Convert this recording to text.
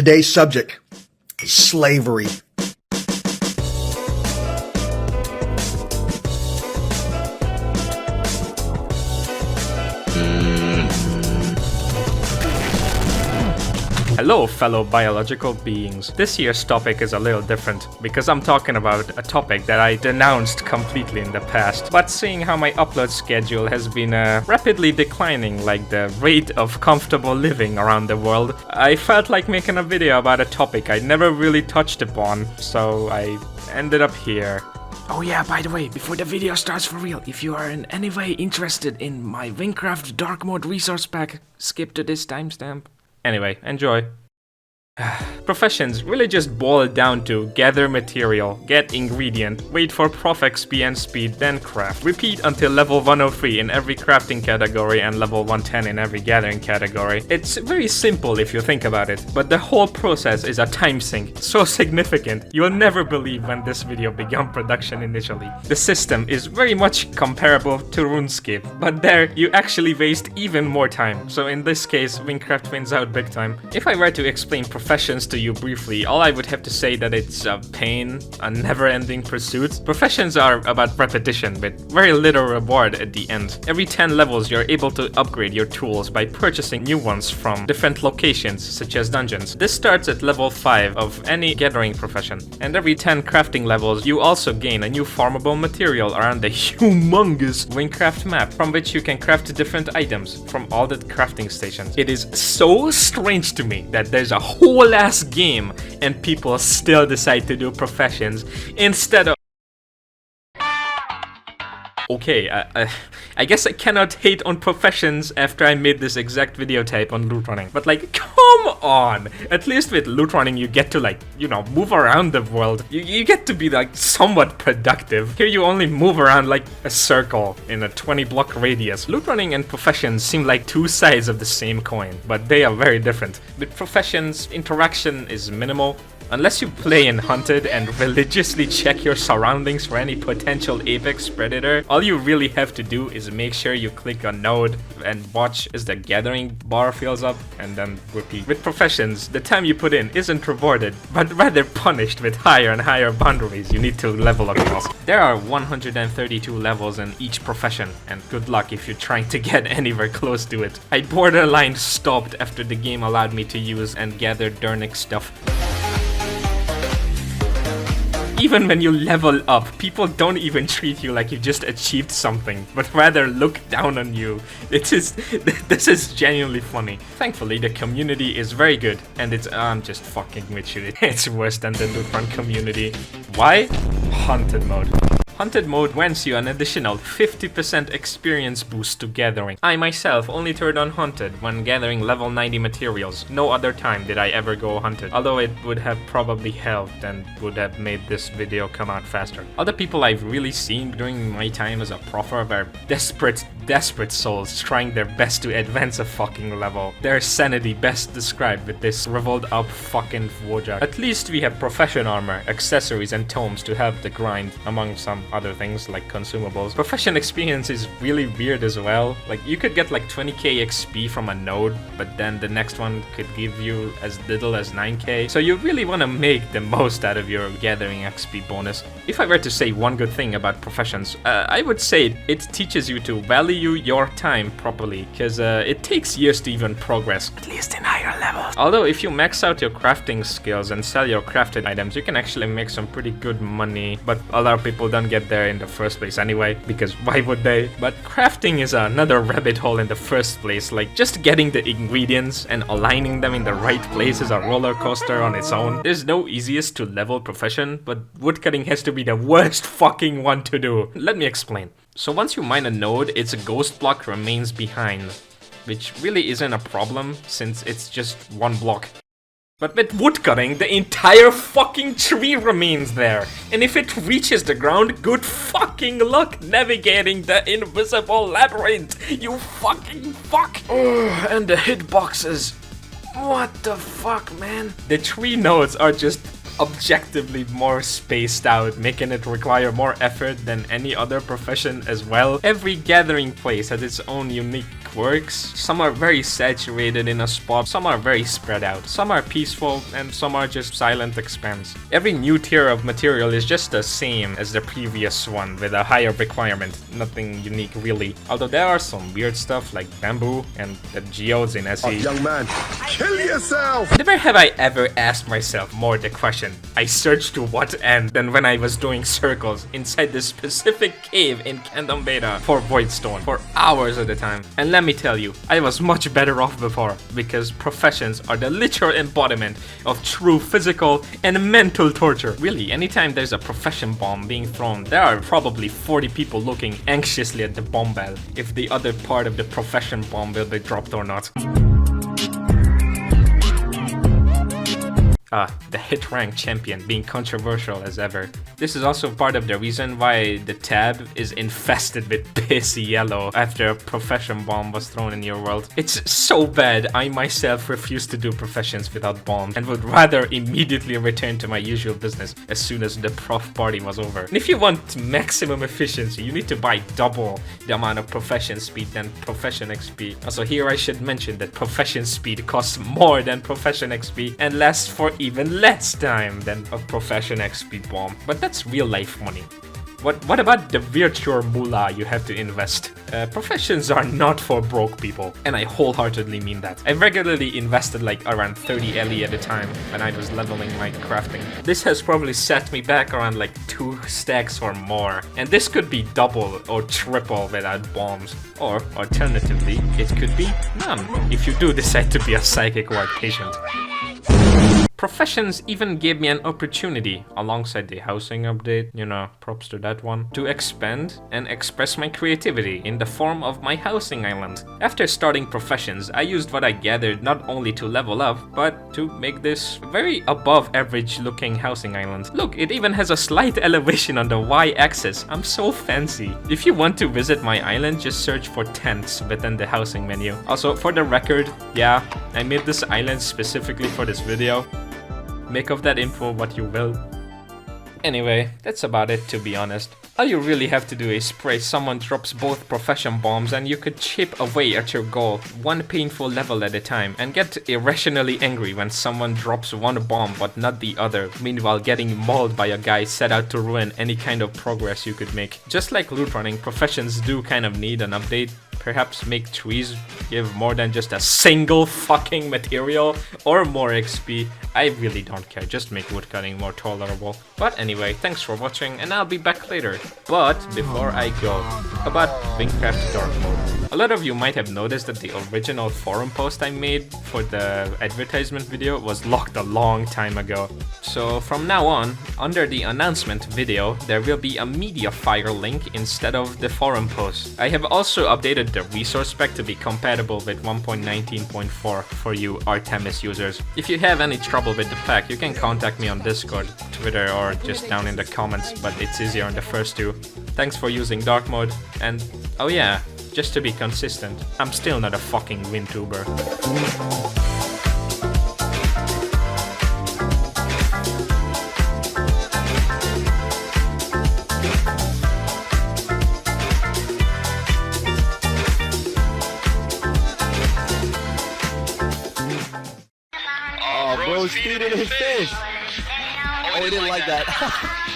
Today's subject is slavery. Hello fellow biological beings. This year's topic is a little different because I'm talking about a topic that I denounced completely in the past. But seeing how my upload schedule has been rapidly declining like the rate of comfortable living around the world, I felt like making a video about a topic I never really touched upon, so I ended up here. Oh yeah, by the way, before the video starts for real, if you are in any way interested in my Wynncraft Dark Mode resource pack, skip to this timestamp. Anyway, enjoy. Professions really just boil down to gather material, get ingredient, wait for prof XP and speed, then craft. Repeat until level 103 in every crafting category and level 110 in every gathering category. It's very simple if you think about it, but the whole process is a time sink, so significant you'll never believe when this video began production initially. The system is very much comparable to RuneScape, but there you actually waste even more time, so in this case Wynncraft wins out big time. If I were to explain professions to you briefly, all I would have to say that it's a pain, a never-ending pursuit. Professions are about repetition with very little reward at the end. Every 10 levels you're able to upgrade your tools by purchasing new ones from different locations such as dungeons. This starts at level 5 of any gathering profession, and every 10 crafting levels you also gain a new farmable material around the humongous Wynncraft map from which you can craft different items from all the crafting stations. It is so strange to me that there's a whole ass game and people still decide to do professions instead of... Okay, I guess I cannot hate on professions after I made this exact video type on loot running. But like, come on! At least with loot running you get to like, you know, move around the world. You get to be like somewhat productive. Here you only move around like a circle in a 20 block radius. Loot running and professions seem like two sides of the same coin, but they are very different. With professions, interaction is minimal. Unless you play in Hunted and religiously check your surroundings for any potential apex predator, all you really have to do is make sure you click a node and watch as the gathering bar fills up and then repeat. With professions, the time you put in isn't rewarded, but rather punished with higher and higher boundaries you need to level across. There are 132 levels in each profession, and good luck if you're trying to get anywhere close to it. I borderline stopped after the game allowed me to use and gather Dernic stuff. Even when you level up, people don't even treat you like you just achieved something, but rather look down on you. This is genuinely funny. Thankfully, the community is very good, and I'm just fucking with you. It's worse than the loot run community. Why? Hunted mode. Hunted mode grants you an additional 50% experience boost to gathering. I myself only turned on Hunted when gathering level 90 materials. No other time did I ever go Hunted, although it would have probably helped and would have made this video come out faster. Other people I've really seen during my time as a profer were desperate souls trying their best to advance a fucking level. Their sanity best described with this shriveled up fucking Wojak. At least we have profession armor, accessories and tomes to help the grind, among some other things like consumables. Profession experience is really weird as well. Like, you could get like 20k XP from a node, but then the next one could give you as little as 9k. So you really want to make the most out of your gathering XP bonus. If I were to say one good thing about professions, I would say it teaches you to value your time properly, because it takes years to even progress, at least in higher levels. Although if you max out your crafting skills and sell your crafted items, you can actually make some pretty good money, but a lot of people don't get there in the first place anyway, because why would they? But crafting is another rabbit hole in the first place. Like, just getting the ingredients and aligning them in the right place is a roller coaster on its own. There's no easiest to level profession, but woodcutting has to be the worst fucking one to do. Let me explain. So once you mine a node, its ghost block remains behind, which really isn't a problem since it's just one block. But with woodcutting, the entire fucking tree remains there. And if it reaches the ground, good fucking luck navigating the invisible labyrinth, you fucking fuck. Oh, and the hitboxes. What the fuck, man? The tree nodes are just objectively more spaced out, making it require more effort than any other profession as well. Every gathering place has its own unique quirks. Some are very saturated in a spot, some are very spread out, some are peaceful, and some are just silent expanse. Every new tier of material is just the same as the previous one with a higher requirement, nothing unique really. Although there are some weird stuff like bamboo and the geodes in SE. Oh, young man, kill yourself! Never have I ever asked myself more the question, I searched to what end, than when I was doing circles inside this specific cave in Kingdom Beta for Voidstone for hours at a time. And let me tell you, I was much better off before, because professions are the literal embodiment of true physical and mental torture. Really, anytime there's a profession bomb being thrown, there are probably 40 people looking anxiously at the bomb bell if the other part of the profession bomb will be dropped or not. The hit rank champion being controversial as ever. This is also part of the reason why the tab is infested with pissy yellow after a profession bomb was thrown in your world. It's so bad I myself refuse to do professions without bombs and would rather immediately return to my usual business as soon as the prof party was over. And if you want maximum efficiency, you need to buy double the amount of profession speed than profession XP. Also, here I should mention that profession speed costs more than profession XP and lasts for even less time than a profession XP bomb. But that's real life money. What about the virtual moolah you have to invest? Professions are not for broke people, and I wholeheartedly mean that. I regularly invested like around 30 LE at a time when I was leveling my crafting. This has probably set me back around like 2 stacks or more, and this could be double or triple without bombs. Or alternatively, it could be none, if you do decide to be a psychic ward patient. Professions even gave me an opportunity, alongside the housing update, you know, props to that one, to expand and express my creativity in the form of my housing island. After starting professions, I used what I gathered not only to level up, but to make this very above average looking housing island. Look, it even has a slight elevation on the Y-axis. I'm so fancy. If you want to visit my island, just search for tents within the housing menu. Also, for the record, yeah, I made this island specifically for this video. Make of that info what you will. Anyway, that's about it, to be honest. All you really have to do is pray someone drops both profession bombs and you could chip away at your goal, one painful level at a time, and get irrationally angry when someone drops one bomb but not the other, meanwhile getting mauled by a guy set out to ruin any kind of progress you could make. Just like loot running, professions do kind of need an update. Perhaps make trees give more than just a single fucking material or more XP. I really don't care, just make woodcutting more tolerable. But anyway, thanks for watching and I'll be back later. But before I go, about Wynncraft Dark Mode. A lot of you might have noticed that the original forum post I made for the advertisement video was locked a long time ago. So from now on, under the announcement video, there will be a Mediafire link instead of the forum post. I have also updated the resource spec to be compatible with 1.19.4 for you Artemis users. If you have any trouble with the pack, you can contact me on Discord, Twitter, or just down in the comments, but it's easier on the first two. Thanks for using Dark Mode, and oh yeah, just to be consistent, I'm still not a fucking WinTuber. Oh, bro, speed in his fish. Oh, he didn't like that.